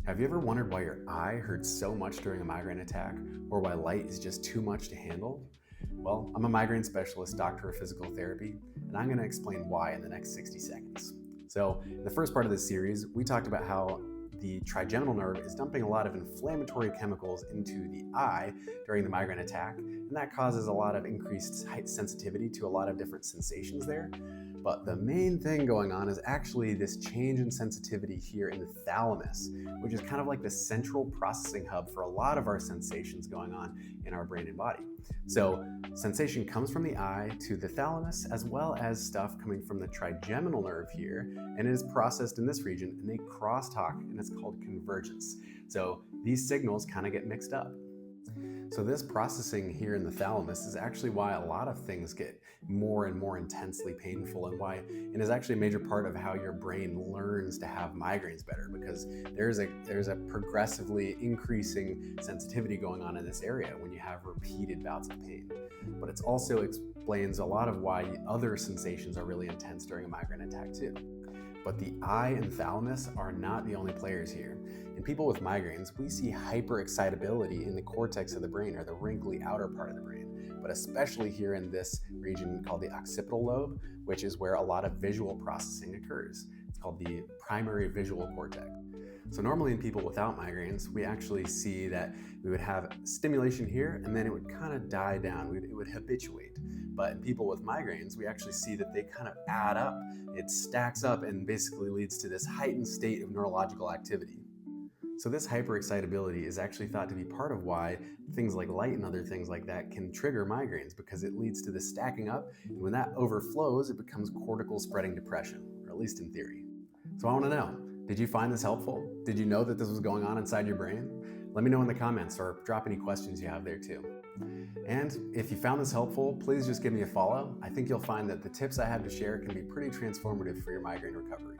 Have you ever wondered why your eye hurts so much during a migraine attack, or why light is just too much to handle? Well, I'm a migraine specialist, doctor of physical therapy, and I'm going to explain why in the next 60 seconds. So, in the first part of this series, we talked about how the trigeminal nerve is dumping a lot of inflammatory chemicals into the eye during the migraine attack, and that causes a lot of increased height sensitivity to a lot of different sensations there. But the main thing going on is actually this change in sensitivity here in the thalamus, which is kind of like the central processing hub for a lot of our sensations going on in our brain and body. So, sensation comes from the eye to the thalamus, as well as stuff coming from the trigeminal nerve here, and it is processed in this region, and they crosstalk, and it's called convergence. So, these signals kind of get mixed up. So this processing here in the thalamus is actually why a lot of things get more and more intensely painful, and why it is actually a major part of how your brain learns to have migraines better, because there's a progressively increasing sensitivity going on in this area when you have repeated bouts of pain. But it also explains a lot of why other sensations are really intense during a migraine attack too. But the eye and thalamus are not the only players here. In people with migraines, we see hyperexcitability in the cortex of the brain, or the wrinkly outer part of the brain, but especially here in this region called the occipital lobe, which is where a lot of visual processing occurs. It's called the primary visual cortex. So normally in people without migraines, we actually see that we would have stimulation here, and then it would kind of die down. It would habituate. But in people with migraines, we actually see that they kind of add up. It stacks up and basically leads to this heightened state of neurological activity. So this hyperexcitability is actually thought to be part of why things like light and other things like that can trigger migraines, because it leads to this stacking up, and when that overflows, it becomes cortical spreading depression, or at least in theory. So I want to know, did you find this helpful? Did you know that this was going on inside your brain? Let me know in the comments, or drop any questions you have there too. And if you found this helpful, please just give me a follow. I think you'll find that the tips I have to share can be pretty transformative for your migraine recovery.